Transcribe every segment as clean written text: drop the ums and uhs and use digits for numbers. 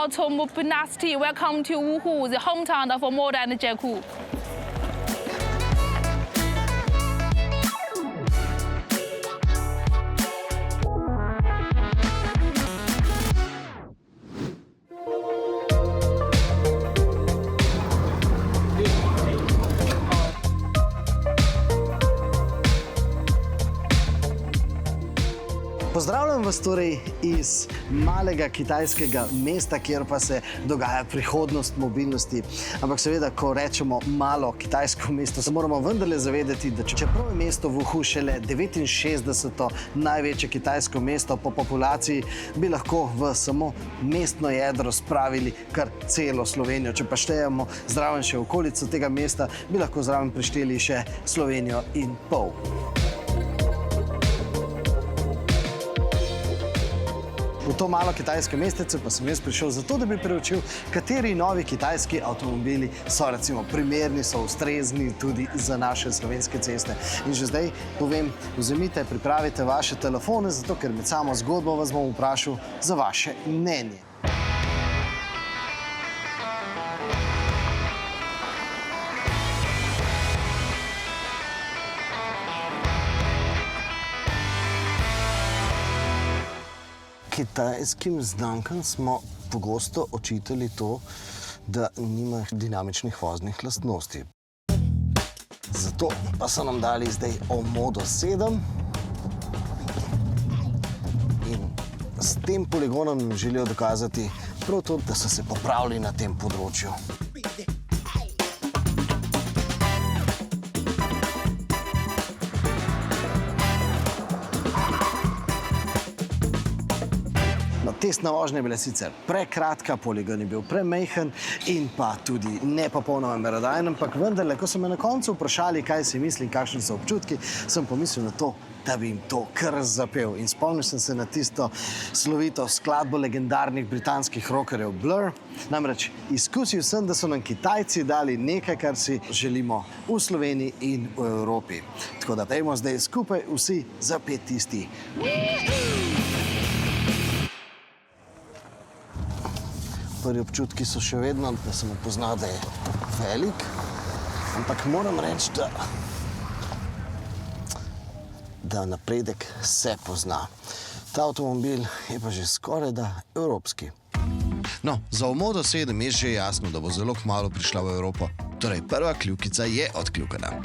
autumn dynasty. Welcome to Wuhu, the hometown of Omoda and Jeku. Pozdravljam vas torej iz malega kitajskega mesta, kjer pa se dogaja prihodnost mobilnosti. Ampak seveda, ko rečemo malo kitajsko mesto, se moramo vendarle zavedati, da čeprav je mesto Wuhu šele 69. največje kitajsko mesto po populaciji, bi lahko v samo mestno jedro spravili kar celo Slovenijo. Če pa štejemo zraven še okolico tega mesta, bi lahko zraven prišteli še Slovenijo in pol. V to malo kitajsko mestece pa sem jaz prišel zato, da bi preučil, kateri novi kitajski avtomobili so recimo primerni, so ustrezni tudi za naše slovenske ceste. In že zdaj povem, vzemite, pripravite vaše telefone, zato ker med samo zgodbo vas bom vprašal za vaše mnenje. Kitajskim znamkam smo pogosto očitali to, da nimajo dinamičnih voznih lastnosti. Zato pa so nam dali zdaj Omodo 7 in s tem poligonom želijo dokazati prav to, da so se popravili na tem področju. Testna vožnja je bila sicer prekratka, poligon je bil premajhen in pa tudi ne popolnoma merodajen, ampak vendarle, ko so me na koncu vprašali, kaj si mislim, kakšni so občutki, sem pomislil na to, da bi jim to kar zapel. In spomnil sem se na tisto slovito skladbo legendarnih britanskih rockerjev Blur. Namreč izkusil sem, da so nam Kitajci dali nekaj, kar si želimo v Sloveniji in v Evropi. Tako da dajmo zdaj skupaj vsi zapet tisti. Prvi občutki so še vedno, da se mu pozna, da je velik, ampak moram reči, da napredek se pozna. Ta avtomobil je pa že skoraj da evropski. No, za Omodo 7 je že jasno, da bo zelo kmalu prišla v Evropo. Torej, prva kljukica je odkljukana.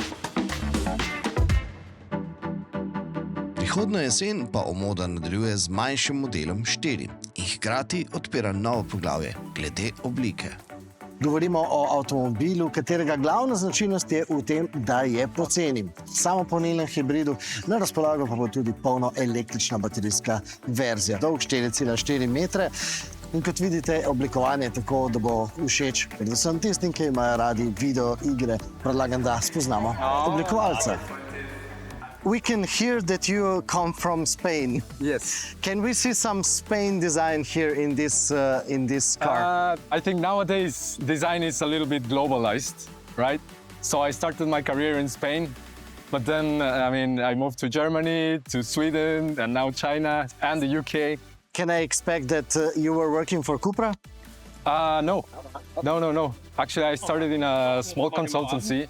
Prihodnjo jesen pa Omoda nadaljuje z manjšim modelom 4 in hkrati odpira novo poglavje glede oblike. Govorimo o avtomobilu, katerega glavna značilnost je v tem, da je poceni. Samopolnilnem hibridu, na razpolago pa bo tudi polno električna baterijska verzija. Dolg 4,4 metre in kot vidite, oblikovanje je tako, da bo všeč predvsem tistim, ki imajo radi video igre. Predlagam, da spoznamo oblikovalca. We can hear that you come from Spain. Yes. Can we see some Spain design here in this car? I think nowadays design is a little bit globalized, right? So I started my career in Spain, but then I moved to Germany, to Sweden, and now China and the UK. Can I expect that you were working for Cupra? No. Actually, I started in a small consultancy.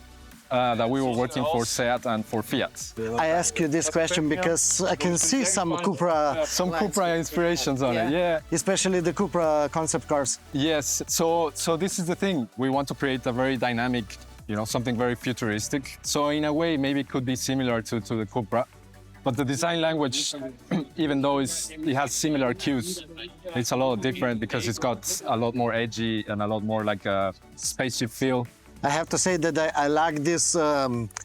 That we were working for SEAT and for Fiat. I ask you this question because I can see some Cupra... Some Cupra inspirations on it, yeah. Especially the Cupra concept cars. Yes, so this is the thing. We want to create a very dynamic, something very futuristic. So in a way, maybe it could be similar to the Cupra. But the design language, even though it has similar cues, it's a lot different because it's got a lot more edgy and a lot more like a spaceship feel. I have to say that I like this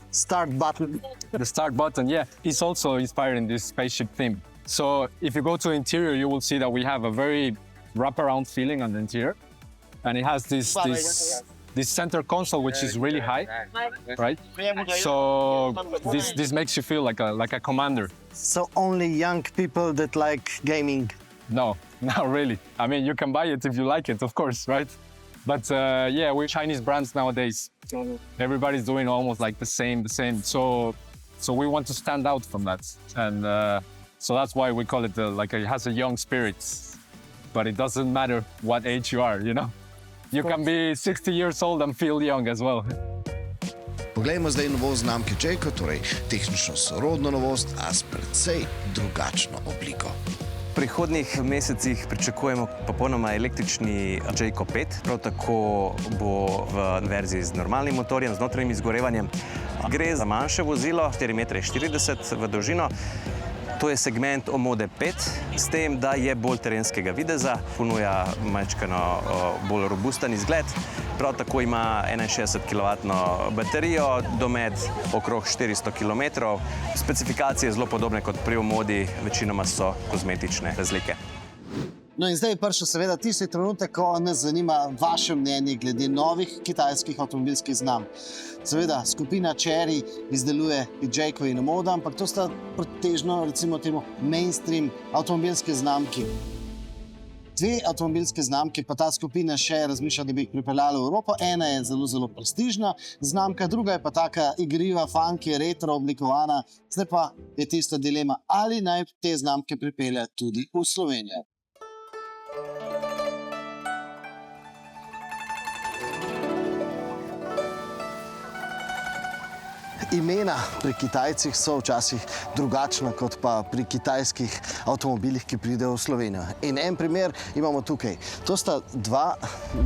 start button. The start button, yeah, is also inspired in this spaceship theme. So if you go to the interior, you will see that we have a very wraparound feeling on the interior. And it has this center console, which is really high, right? So this makes you feel like a commander. So only young people that like gaming? No, not really. I mean, you can buy it if you like it, of course, right? But yeah, we're Chinese brands nowadays. Everybody's doing almost like the same. So we want to stand out from that. And so that's why we call it it has a young spirit. but it doesn't matter what age you are, you know? You can be 60 years old and feel young as well. Poglejmo zdaj novost znamke Jayco, torej tehnično sorodno novost, a s precej drugačno obliko. V prihodnjih mesecih pričakujemo popolnoma električni Jayco 5, prav tako bo v verziji z normalnim motorjem, z notranjim izgorevanjem. Gre za manjše vozilo, 4,40 m v dolžino. To je segment Omode 5, s tem, da je bolj terenskega videza, ponuja majčkeno bolj robusten izgled. Prav tako ima 61 kW baterijo, domet okrog 400 km. Specifikacije zelo podobne kot pri Omodi, večinoma so kozmetične razlike. No in zdaj je prišel seveda tisti trenutek, ko nas zanima vaše mnenje glede novih kitajskih avtomobilskih znamk. Seveda, skupina Chery izdeluje Jayco in Omoda, ampak to sta pretežno, recimo temu, mainstream avtomobilske znamki. Dve avtomobilske znamke pa ta skupina še razmišlja, da bi jih pripeljala v Evropo. Ena je zelo prestižna znamka, druga je pa taka igriva, funky, retro oblikovana. Zdaj pa je tista dilema, ali naj te znamke pripelje tudi v Slovenijo. Imena pri Kitajcih so včasih drugačna kot pa pri kitajskih avtomobilih, ki pridejo v Slovenijo. In en primer imamo tukaj. To sta dva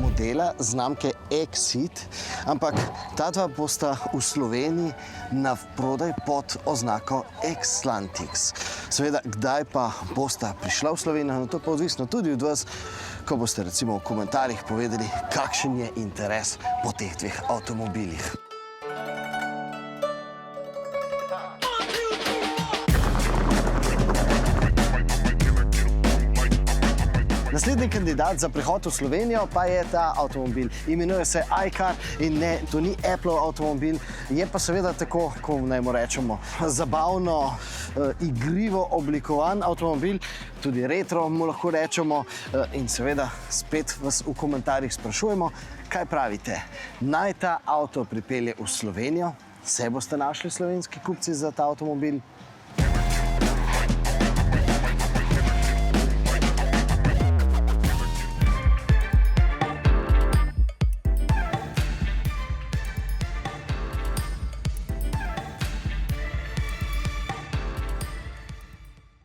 modela znamke Exit, ampak ta dva bosta v Sloveniji na prodaj pod oznako Xlantix. Seveda, kdaj pa bosta prišla v Slovenijo, no to pa odvisno tudi od vas, ko boste recimo v komentarjih povedali, kakšen je interes po teh dveh avtomobilih. Naslednji kandidat za prihod v Slovenijo pa je ta avtomobil. Imenuje se iCar in ne, to ni Appleov avtomobil, je pa seveda tako, ko naj mu rečemo, zabavno, igrivo oblikovan avtomobil, tudi retro mu lahko rečemo. In seveda spet vas v komentarjih sprašujemo, kaj pravite, naj ta avto pripelje v Slovenijo? Se boste našli slovenski kupci za ta avtomobil?